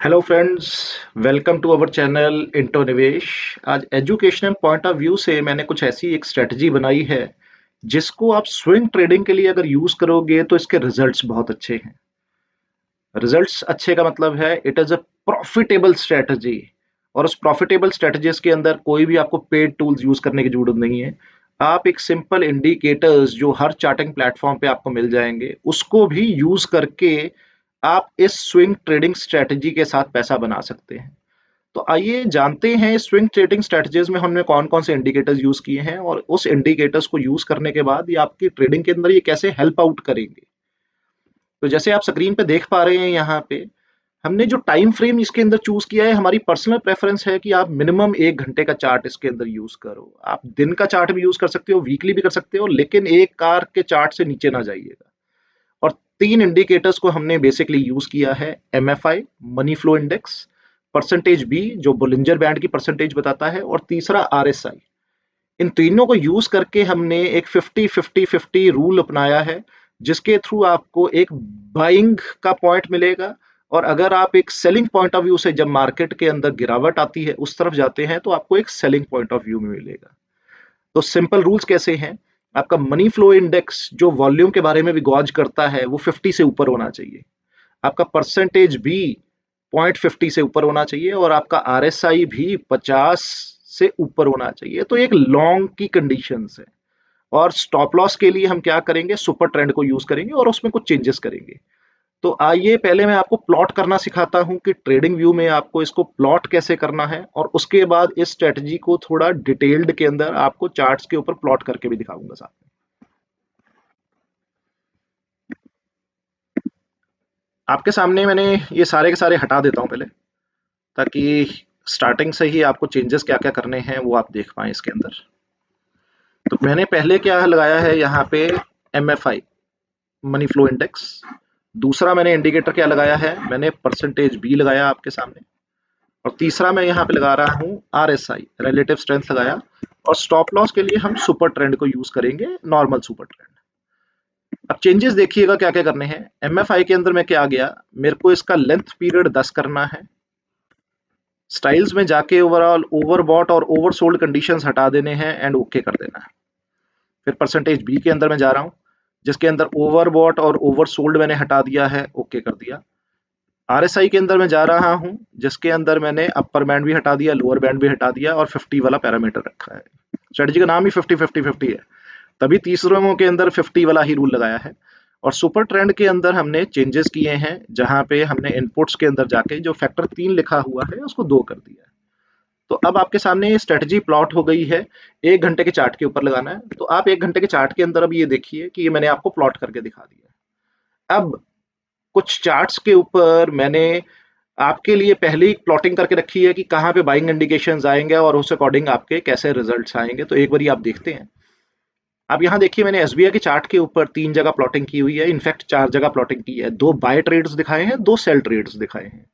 Hello friends, welcome to our channel into Nivesh. आज educational point of view से मैंने कुछ ऐसी एक स्ट्रेटजी बनाई है जिसको आप स्विंग ट्रेडिंग के लिए अगर यूज करोगे तो इसके रिजल्ट्स बहुत अच्छे हैं। रिजल्ट्स अच्छे का मतलब है it is a profitable strategy. और उस प्रॉफिटेबल स्ट्रेटजीज के अंदर कोई भी आपको पेड टूल्स यूज करने की जरूरत नहीं है। आप एक सिंपल इंडिकेटर्स जो हर चार्टिंग प्लेटफॉर्म पे आपको मिल जाएंगे उसको भी यूज करके आप इस स्विंग ट्रेडिंग स्ट्रेटजी के साथ पैसा बना सकते हैं। तो आइए जानते हैं स्विंग ट्रेडिंग स्ट्रेटजीज में हमने कौन कौन से इंडिकेटर्स यूज किए हैं और उस इंडिकेटर्स को यूज करने के बाद ये आपकी ट्रेडिंग के अंदर ये कैसे हेल्प आउट करेंगे। तो जैसे आप स्क्रीन पे देख पा रहे हैं यहाँ पे हमने जो टाइम फ्रेम इसके अंदर चूज किया है, हमारी पर्सनल प्रेफरेंस है कि आप मिनिमम 1 घंटे का चार्ट इसके अंदर यूज करो। आप दिन का चार्ट भी यूज कर सकते हो, वीकली भी कर सकते हो, लेकिन एक कार के चार्ट से नीचे ना जाइएगा। और तीन इंडिकेटर्स को हमने बेसिकली यूज किया है: MFI, money flow index, percentage B जो बोलिंजर बैंड की परसेंटेज बताता है, और तीसरा आरएसआई। इन तीनों को यूज करके हमने एक 50-50-50 रूल अपनाया है जिसके थ्रू आपको एक बाइंग का पॉइंट मिलेगा। और अगर आप एक सेलिंग पॉइंट ऑफ व्यू से जब मार्केट के अंदर गिरावट आती है उस तरफ जाते हैं तो आपको एक सेलिंग पॉइंट ऑफ व्यू में मिलेगा। तो सिंपल रूल्स कैसे हैं? आपका मनी फ्लो इंडेक्स जो वॉल्यूम के बारे में भी गॉज करता है वो 50 से ऊपर होना चाहिए। आपका परसेंटेज भी 0.50 से ऊपर होना चाहिए और आपका आरएसआई भी 50 से ऊपर होना चाहिए। तो एक लॉन्ग की कंडीशन है। और स्टॉप लॉस के लिए हम क्या करेंगे, सुपर ट्रेंड को यूज करेंगे और उसमें कुछ चेंजेस करेंगे। तो आइए पहले मैं आपको प्लॉट करना सिखाता हूं कि ट्रेडिंग व्यू में आपको इसको प्लॉट कैसे करना है, और उसके बाद इस स्ट्रेटजी को थोड़ा डिटेल्ड के अंदर आपको चार्ट्स के ऊपर प्लॉट करके भी दिखाऊंगा साथ में। आपके सामने मैंने ये सारे के सारे हटा देता हूं पहले, ताकि स्टार्टिंग से ही आपको चेंजेस क्या क्या करने हैं वो आप देख पाएं इसके अंदर। तो मैंने पहले क्या लगाया है यहाँ पे, एमएफआई, मनी फ्लो इंडेक्स। दूसरा मैंने इंडिकेटर क्या लगाया है, मैंने परसेंटेज बी लगाया आपके सामने। और तीसरा मैं यहाँ पे लगा रहा हूँ आरएसआई, रिलेटिव स्ट्रेंथ लगाया। और स्टॉप लॉस के लिए हम सुपर ट्रेंड को यूज करेंगे, नॉर्मल सुपर ट्रेंड। अब चेंजेस देखिएगा क्या क्या करने हैं। एमएफआई के अंदर मैं क्या गया, मेरे को इसका लेंथ पीरियड 10 करना है। स्टाइल्स में जाके ओवरऑल ओवरबॉट और ओवरसोल्ड कंडीशंस हटा देने हैं एंड ओके कर देना है। फिर परसेंटेज बी के अंदर मैं जा रहा हूँ जिसके अंदर ओवरबॉट और ओवरसोल्ड मैंने हटा दिया है, ओके कर दिया। आरएसआई के अंदर मैं जा रहा हूँ जिसके अंदर मैंने अपर बैंड भी हटा दिया, लोअर बैंड भी हटा दिया और 50 वाला पैरामीटर रखा है। स्ट्रेटजी का नाम ही 50-50-50 है, तभी तीसरों के अंदर 50 वाला ही रूल लगाया है। और सुपर ट्रेंड के अंदर हमने चेंजेस किए हैं जहां पे हमने इनपुट्स के अंदर जाके जो फैक्टर 3 लिखा हुआ है उसको 2 कर दिया है। तो अब आपके सामने ये स्ट्रेटजी प्लॉट हो गई है। 1 घंटे के चार्ट के ऊपर लगाना है, तो आप 1 घंटे के चार्ट के अंदर अब ये देखिए कि ये मैंने आपको प्लॉट करके दिखा दिया है। अब कुछ चार्ट्स के ऊपर मैंने आपके लिए पहले ही प्लॉटिंग करके रखी है कि कहाँ पे बाइंग इंडिकेशंस आएंगे और उस अकॉर्डिंग आपके कैसे रिजल्ट्स आएंगे। तो एक बार आप देखते हैं। अब यहाँ देखिए मैंने एसबीआई के चार्ट के ऊपर 3 जगह प्लॉटिंग की हुई है, इनफैक्ट 4 जगह प्लॉटिंग की है। 2 बाय ट्रेड्स दिखाए हैं, 2 सेल ट्रेड्स दिखाए हैं।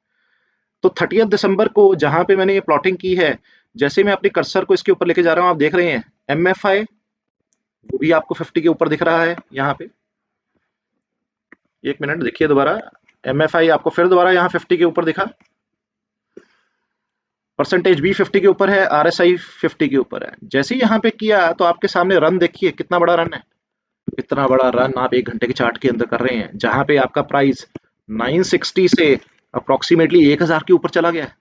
तो 30 दिसंबर को जहां पे मैंने ये प्लॉटिंग की है, जैसे मैं अपने कर्सर को इसके ऊपर लेके जा रहा हूं, आप देख रहे हैं एमएफआई वो भी आपको 50 के ऊपर दिख रहा है यहाँ पे। 1 मिनट देखिए दोबारा, एमएफआई आपको फिर दोबारा यहाँ 50 के ऊपर दिखा। परसेंटेज बी 50 के ऊपर है, आरएसआई 50 के ऊपर है। जैसे ही यहाँ पे किया तो आपके सामने रन देखिए कितना बड़ा रन है। इतना बड़ा रन आप 1 घंटे के चार्ट के अंदर कर रहे हैं जहां पे आपका प्राइस 960 से अप्रोक्सीमेटली 1000 के ऊपर चला गया है।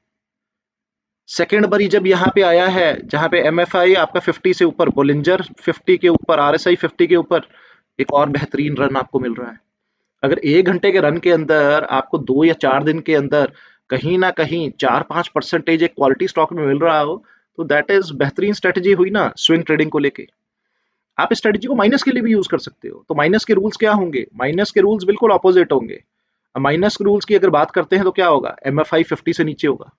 सेकेंड बारी जब यहाँ पे आया है जहां पे एमएफआई आपका 50 से ऊपर, बोलिंजर 50 के ऊपर, आरएसआई 50 के ऊपर, एक और बेहतरीन रन आपको मिल रहा है। अगर 1 घंटे के रन के अंदर आपको 2 या 4 दिन के अंदर कहीं ना कहीं 4-5% एक क्वालिटी स्टॉक में मिल रहा हो तो दैट इज बेहतरीन स्ट्रेटजी हुई ना स्विंग ट्रेडिंग को लेके। आप स्ट्रेटजी को माइनस के लिए भी यूज कर सकते हो। तो माइनस के रूल्स क्या होंगे, माइनस के रूल्स बिल्कुल ऑपोजिट होंगे। माइनस के रूल्स की अगर बात करते हैं तो क्या होगा, एमएफआई 50 से नीचे होगा,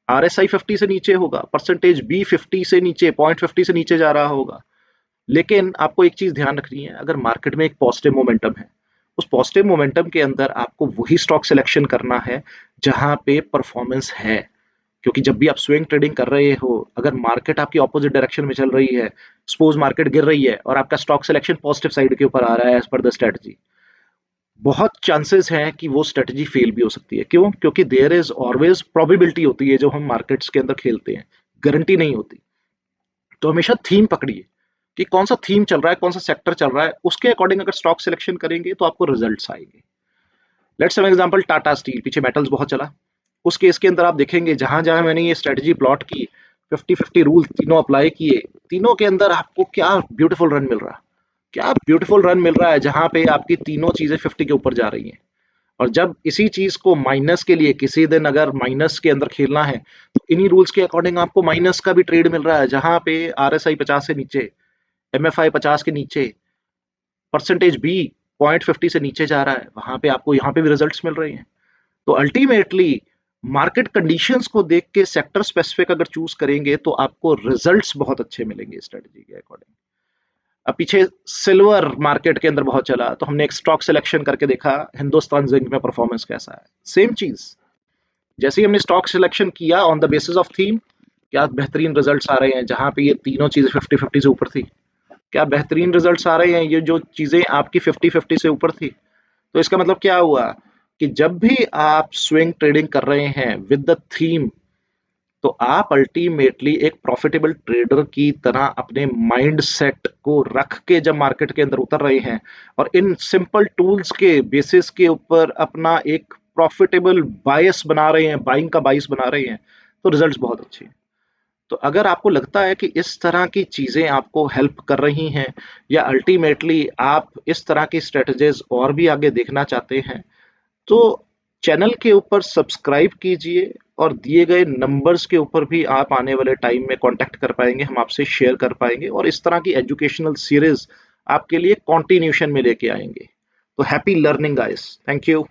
आरएसआई 50 से नीचे होगा, परसेंटेज बी 50 से नीचे, 0.50 से नीचे जा रहा होगा। लेकिन आपको एक चीज ध्यान रखनी है, अगर मार्केट में एक पॉजिटिव मोमेंटम है, उस पॉजिटिव मोमेंटम के अंदर आपको वही स्टॉक सिलेक्शन करना है जहां पे परफॉर्मेंस है। क्योंकि जब भी आप स्विंग ट्रेडिंग कर रहे हो, अगर मार्केट आपकी ऑपोजिट डायरेक्शन में चल रही है, सपोज मार्केट गिर रही है और आपका स्टॉक सिलेक्शन पॉजिटिव साइड के ऊपर आ रहा है एज पर द स्ट्रेटजी, बहुत चांसेस हैं कि वो स्ट्रेटजी फेल भी हो सकती है। क्यों? क्योंकि देयर इज ऑलवेज प्रोबेबिलिटी होती है जो हम मार्केट्स के अंदर खेलते हैं, गारंटी नहीं होती। तो हमेशा थीम पकड़िए कि कौन सा थीम चल रहा है, कौन सा सेक्टर चल रहा है, उसके अकॉर्डिंग अगर स्टॉक सिलेक्शन करेंगे तो आपको रिजल्ट्स आएंगे। Let's say example Tata steel, पीछे मेटल्स बहुत चला, उस केस के अंदर आप देखेंगे जहां जहां मैंने ये स्ट्रेटजी प्लॉट की, 50-50 रूल तीनों अप्लाई किए, तीनों के अंदर आपको क्या ब्यूटीफुल रन मिल रहा है, क्या ब्यूटीफुल रन मिल रहा है, जहां पे आपकी तीनों चीजें 50 के ऊपर जा रही हैं। और जब इसी चीज को माइनस के लिए किसी दिन अगर माइनस के अंदर खेलना है तो इन्हीं रूल्स के अकॉर्डिंग आपको माइनस का भी ट्रेड मिल रहा है, जहां पे RSI 50 से नीचे, MFI 50 के नीचे, परसेंटेज बी 0.50 से नीचे जा रहा है, वहां पे आपको यहाँ पे भी रिजल्ट्स मिल रहे हैं। तो अल्टीमेटली मार्केट कंडीशंस को देख के सेक्टर स्पेसिफिक अगर चूज करेंगे तो आपको रिजल्ट्स बहुत अच्छे मिलेंगे स्ट्रेटजी के अकॉर्डिंग। अब पीछे सिल्वर मार्केट के अंदर बहुत चला तो हमने एक स्टॉक सिलेक्शन करके देखा हिंदुस्तान जिंक में परफॉर्मेंस कैसा है। सेम चीज, जैसे ही हमने स्टॉक सिलेक्शन किया on the basis of theme, क्या बेहतरीन रिजल्ट्स आ रहे हैं जहां पे ये तीनों चीजें 50-50 से ऊपर थी, क्या बेहतरीन रिजल्ट्स आ रहे हैं ये जो चीजें आपकी 50-50 से ऊपर थी। तो इसका मतलब क्या हुआ कि जब भी आप स्विंग ट्रेडिंग कर रहे हैं विद द थीम, तो आप अल्टीमेटली एक प्रॉफिटेबल ट्रेडर की तरह अपने माइंड सेट को रख के जब मार्केट के अंदर उतर रहे हैं और इन सिंपल टूल्स के बेसिस के ऊपर अपना एक प्रॉफिटेबल बायस बना रहे हैं, बाइंग का बायस बना रहे हैं, तो रिजल्ट्स बहुत अच्छे हैं। तो अगर आपको लगता है कि इस तरह की चीजें आपको हेल्प कर रही हैं या अल्टीमेटली आप इस तरह की स्ट्रेटजीज और भी आगे देखना चाहते हैं, तो चैनल के ऊपर सब्सक्राइब कीजिए और दिए गए नंबर्स के ऊपर भी आप आने वाले टाइम में कांटेक्ट कर पाएंगे, हम आपसे शेयर कर पाएंगे और इस तरह की एजुकेशनल सीरीज आपके लिए कंटिन्यूशन में लेके आएंगे। तो happy learning guys, thank you.